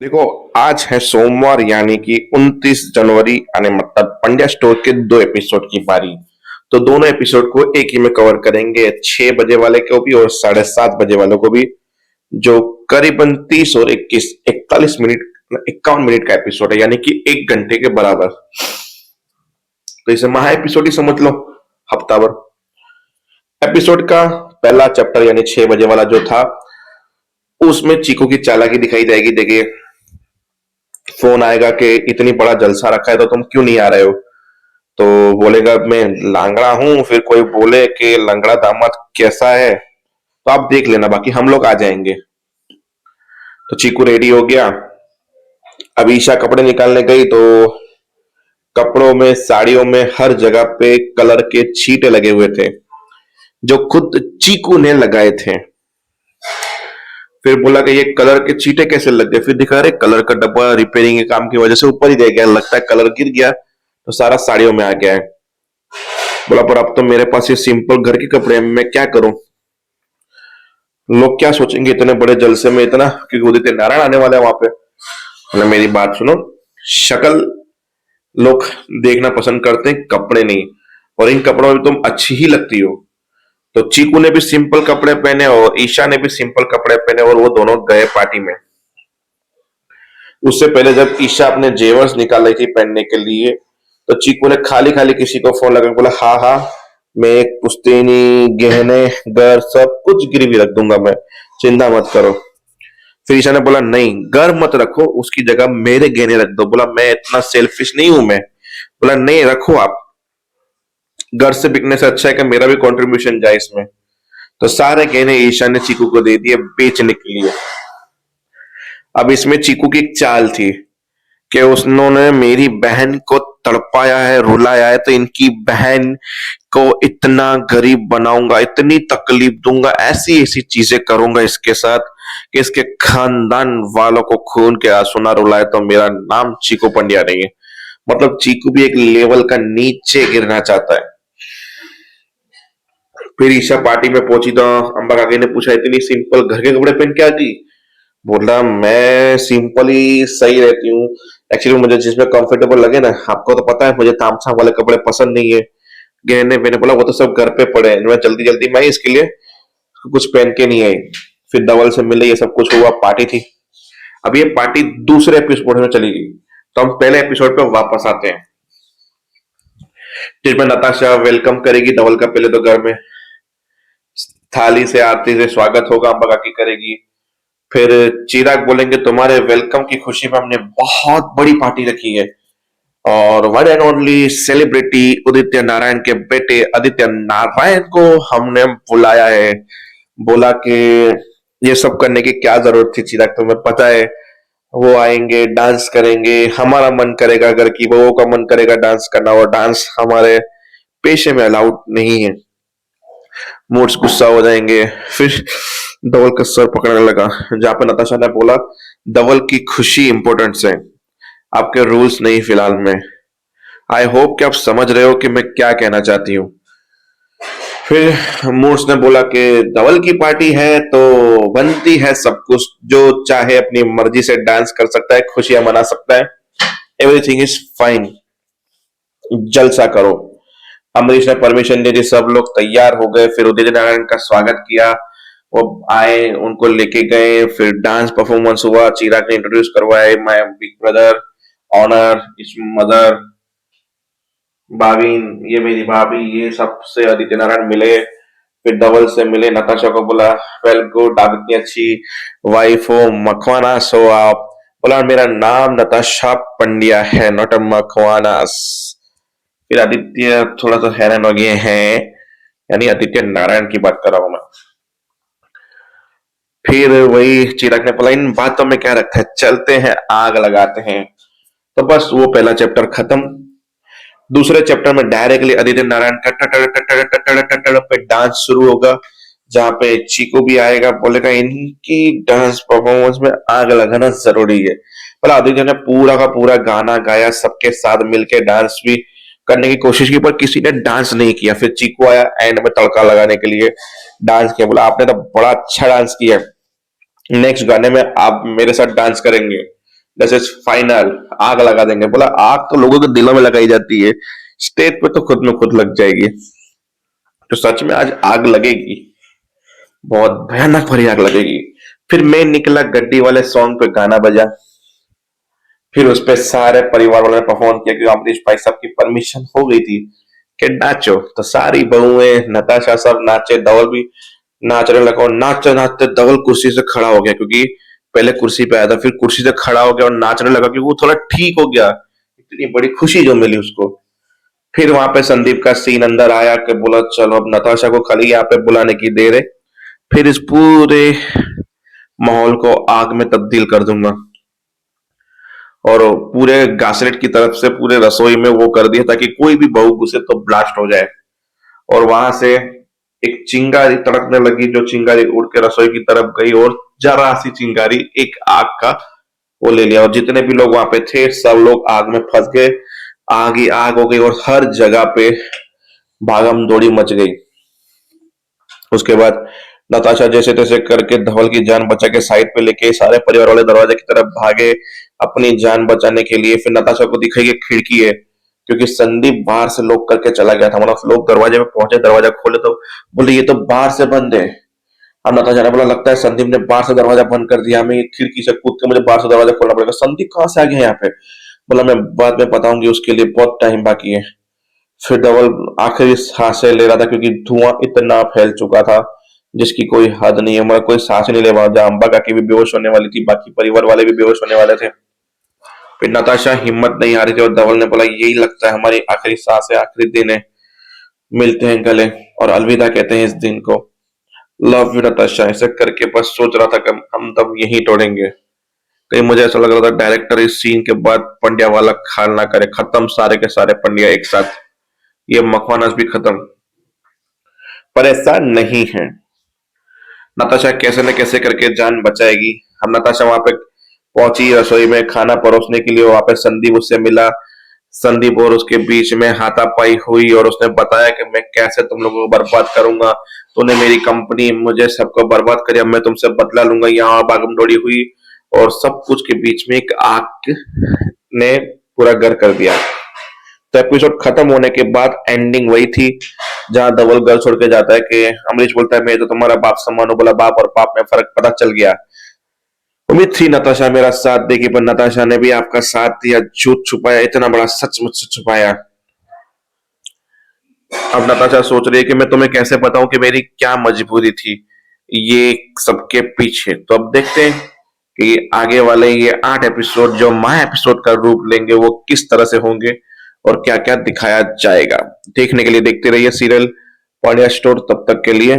देखो, आज है सोमवार यानी कि 29 जनवरी यानी मतलब पंड्या स्टोर के 2 एपिसोड की बारी। तो दोनों एपिसोड को एक ही में कवर करेंगे, 6 बजे वाले को भी और 7:30 बजे वालों को भी, जो करीबन 30 और 21 41 मिनट 51 मिनट का एपिसोड है, यानी कि 1 घंटे के बराबर। तो इसे महा एपिसोड ही समझ लो, हफ्ता भर। एपिसोड का पहला चैप्टर यानी 6 बजे वाला जो था, उसमें चीकू की चालाकी दिखाई जाएगी। देखिए, फोन आएगा कि इतनी बड़ा जलसा रखा है तो तुम क्यों नहीं आ रहे हो। तो बोलेगा मैं लांगड़ा हूं, फिर कोई बोले कि लंगड़ा दामाद कैसा है, तो आप देख लेना, बाकी हम लोग आ जाएंगे। तो चीकू रेडी हो गया। अब ईशा कपड़े निकालने गई तो कपड़ों में, साड़ियों में, हर जगह पे कलर के छींटे लगे हुए थे, जो खुद चीकू ने लगाए थे। फिर बोला कि ये कलर के छींटे कैसे लग गए, फिर दिखा रहे कलर का डब्बा रिपेयरिंग के काम की वजह से ऊपर ही रह गया, लगता है कलर गिर गया तो सारा साड़ियों में आ गया है। बोला पर अब तो मेरे पास ये सिंपल घर के कपड़े हैं, मैं क्या करूं। लोग क्या सोचेंगे इतने बड़े जलसे में, इतना, क्योंकि उदित नारायण आने वाले हैं वहां पे। बोला मेरी बात सुनो, शक्ल लोग देखना पसंद करते हैं, कपड़े नहीं। और इन कपड़ों में तुम अच्छी ही लगती हो। तो चीकू ने भी सिंपल कपड़े पहने और ईशा ने भी सिंपल कपड़े पहने और वो दोनों गए पार्टी में। उससे पहले जब ईशा अपने जेवर्स निकाल रही थी पहनने के लिए, तो चीकू ने खाली खाली किसी को फोन लगा बोला हाँ हाँ, मैं एक पुश्तैनी, गहने, घर सब कुछ गिरवी रख दूंगा, मैं, चिंता मत करो। फिर ईशा ने बोला नहीं, घर मत रखो, उसकी जगह मेरे गहने रख दो। बोला मैं इतना सेल्फिश नहीं हूं मैं। बोला नहीं, रखो आप, घर से बिकने से अच्छा है कि मेरा भी कंट्रीब्यूशन जाए इसमें। तो सारे गहने ईशा ने चीकू को दे दिए बेचने के लिए। अब इसमें चीकू की एक चाल थी कि उन्होंने मेरी बहन को तड़पाया है, रुलाया है, तो इनकी बहन को इतना गरीब बनाऊंगा, इतनी तकलीफ दूंगा, ऐसी ऐसी चीजें करूंगा इसके साथ कि इसके खानदान वालों को खून के आंसू ना रुलाए, तो मेरा नाम चीकू पंड्या नहीं है। मतलब चीकू भी एक लेवल का नीचे गिरना चाहता है। फिर ईशा पार्टी में पहुंची तो अंबा काकी ने पूछा इतनी सिंपल घर के कपड़े पहन के आ गई। बोला मैं सिंपली सही रहती हूँ, एक्चुअली मुझे जिसमें कंफर्टेबल लगे ना, आपको तो पता है मुझे तामझाम वाले कपड़े पसंद नहीं है। गहने मैंने बोला वो तो सब घर पे पड़े हैं, मैं जल्दी जल्दी में इसके लिए कुछ पहन के नहीं आई। फिर धवल से मिले, ये सब कुछ हुआ, पार्टी थी। अब ये पार्टी दूसरे एपिसोड में चली गई, तो हम पहले एपिसोड पे वापस आते हैं, जिसमें नताशा वेलकम करेगी धवल का। पहले तो घर में थाली से, आरती से स्वागत होगा, अम्बा काकी करेगी। फिर चिराग बोलेंगे तुम्हारे वेलकम की खुशी में हमने बहुत बड़ी पार्टी रखी है, और one and only celebrity Udit Narayan के बेटे आदित्य नारायण को हमने बुलाया है। बोला कि ये सब करने की क्या जरूरत थी चिराग, तुम्हें पता है वो आएंगे, डांस करेंगे, हमारा मन करेगा, घर की बहुओं का मन करेगा डांस करना, और डांस हमारे पेशे में अलाउड नहीं है। मूड्स गुस्सा हो जाएंगे। फिर धवल का सर पकड़ने लगा, जहां पे नताशा ने बोला धवल की खुशी इंपॉर्टेंट है, आपके रूल्स नहीं फिलहाल में। आई होप कि आप समझ रहे हो कि मैं क्या कहना चाहती हूँ। फिर मूड्स ने बोला कि धवल की पार्टी है तो बनती है सब कुछ, जो चाहे अपनी मर्जी से डांस कर सकता है, खुशियां मना सकता है, एवरीथिंग इज फाइन, जलसा करो। अमरीश ने परमिशन दे दी, सब लोग तैयार हो गए। फिर उदित नारायण का स्वागत किया, वो आए, उनको लेके गए, फिर डांस परफॉर्मेंस हुआ, चिराग ने इंट्रोड्यूस करवाए, माय बिग ब्रदर, ऑनर, इस मदर, भाभी, ये मेरी भाभी, ये सबसे आदित्य नारायण मिले। फिर धवल से मिले, नताशा को बोला वेल गुड, आप इतनी अच्छी वाइफ हो, मखवानास हो आप। बोला मेरा नाम नताशा पंड्या है, नॉट अ मखवानास। फिर आदित्य थोड़ा सा हैरान हो गए हैं, यानी आदित्य नारायण की बात कर रहा हूं मैं। फिर वही चिराग ने बोला इन बातों में क्या रखा है, चलते हैं आग लगाते हैं। तो बस वो पहला चैप्टर खत्म। दूसरे चैप्टर में डायरेक्टली आदित्य नारायण का टटर टटर टटर टटर पे डांस शुरू होगा, जहां पे चीकू भी आएगा, बोलेगा इनकी डांस परफॉर्मेंस में आग लगाना जरूरी है। पर आदित्य ने पूरा का पूरा गाना गाया, सबके साथ मिलके डांस भी करने की कोशिश की, पर किसी ने डांस नहीं किया। फिर चीकू आया एंड में तड़का लगाने के लिए, डांस किया, बोला आपने तो बड़ा अच्छा डांस किया, नेक्स्ट गाने में आप मेरे साथ डांस करेंगे। दिस इज फाइनल, आग लगा देंगे। बोला आग तो लोगों के दिलों में लगाई जाती है, स्टेज पे तो खुद में खुद लग जाएगी। तो सच में आज आग लगेगी, बहुत भयानक भरी आग लगेगी। फिर मैं निकला, गड्डी वाले सॉन्ग पे गाना बजा, फिर उस पे सारे परिवार वालों ने परफॉर्म किया क्योंकि अमरीश भाई साहब की परमिशन हो गई थी कि नाचो। तो सारी बहुएं, नताशा सब नाचे, धवल भी नाचने लगा और नाचते नाचते धवल कुर्सी से खड़ा हो गया, क्योंकि पहले कुर्सी पे आया था, फिर कुर्सी से खड़ा हो गया और नाचने लगा क्योंकि वो थोड़ा ठीक हो गया। इतनी बड़ी खुशी जो मिली उसको। फिर वहां पे संदीप का सीन अंदर आया कि बोला चलो अब नताशा को खाली यहाँ पे बुलाने की देर है, फिर इस पूरे माहौल को आग में तब्दील कर दूंगा। और पूरे गासलेट की तरफ से पूरे रसोई में वो कर दिया ताकि कोई भी बहू घुसे तो ब्लास्ट हो जाए। और वहां से एक चिंगारी तड़कने लगी, जो चिंगारी उड़ के रसोई की तरफ गई और जरा सी चिंगारी एक आग का वो ले लिया, और जितने भी लोग वहां पे थे सब लोग आग में फंस गए। आग ही आग हो गई और हर जगह पे भागम दौड़ी मच गई। उसके बाद नताशा जैसे तैसे करके धवल की जान बचा के साइड पे लेके सारे परिवार वाले दरवाजे की तरफ भागे अपनी जान बचाने के लिए। फिर नताशा को दिखाई कि खिड़की है, क्योंकि संदीप बाहर से लॉक करके चला गया था। मतलब लोग दरवाजे पे पहुंचे, दरवाजा खोले तो बोले ये तो बाहर से बंद है। अब नताशा ने बोला लगता है संदीप ने बाहर से दरवाजा बंद कर दिया, हमें ये खिड़की से कूद के मुझे बाहर से दरवाजा खोलना पड़ेगा। संदीप कहाँ से आ गया यहाँ पे? बोला मैं बाद में बताऊंगी, उसके लिए बहुत टाइम बाकी है। फिर धवल आखिरी सांसें ले रहा था क्योंकि धुआं इतना फैल चुका था जिसकी कोई हद नहीं है। मतलब कोई सांस नहीं ले पा रहा। अम्बा काकी भी बेहोश होने वाली थी, बाकी परिवार वाले भी बेहोश होने वाले थे। फिर नताशा हिम्मत नहीं आ रही थी और धवल ने बोला यही लगता है हमारी आखिरी सांस है, आखिरी दिन है, मिलते हैं गले और अलविदा कहते हैं इस दिन को। लव यू नताशा, ऐसे करके बस सोच रहा था कि हम तब यही तोड़ेंगे। कहीं मुझे ऐसा लग रहा था डायरेक्टर इस सीन के बाद पंड्या वाला खाल ना करे, खत्म सारे के सारे पंड्या एक साथ, ये मखवानस भी खत्म। पर ऐसा नहीं है, नताशा कैसे न कैसे करके जान बचाएगी। हम नताशा वहां पे पहुंची रसोई में खाना परोसने के लिए, वहां पे संदीप उससे मिला। संदीप और उसके बीच में हाथापाई हुई और उसने बताया कि मैं कैसे तुम लोगों को बर्बाद करूंगा, तूने मेरी कंपनी मुझे सबको बर्बाद करी, अब मैं तुमसे बदला लूंगा। यहाँ भागमदौड़ी हुई और सब कुछ के बीच में एक आग ने पूरा घर कर दिया। तो एपिसोड खत्म होने के बाद एंडिंग वही थी जहां धवल घर छोड़ के जाता है कि अमरीश बोलता है मैं तो तुम्हारा बाप सम्मान हूं। बोला बाप और बाप में फर्क पता चल गया। उम्मीद थी नताशा मेरा साथ देगी, पर नताशा ने भी आपका साथ दिया, झूठ छुपाया, इतना बड़ा सच मुझसे छुपाया। अब नताशा सोच रही है कि मैं तुम्हें कैसे बताऊं कि मेरी क्या मजबूरी थी ये सबके पीछे। तो अब देखते हैं कि आगे वाले ये 8 एपिसोड जो माया एपिसोड का रूप लेंगे वो किस तरह से होंगे और क्या क्या दिखाया जाएगा। देखने के लिए देखते रहिए सीरियल पांड्या स्टोर। तब तक के लिए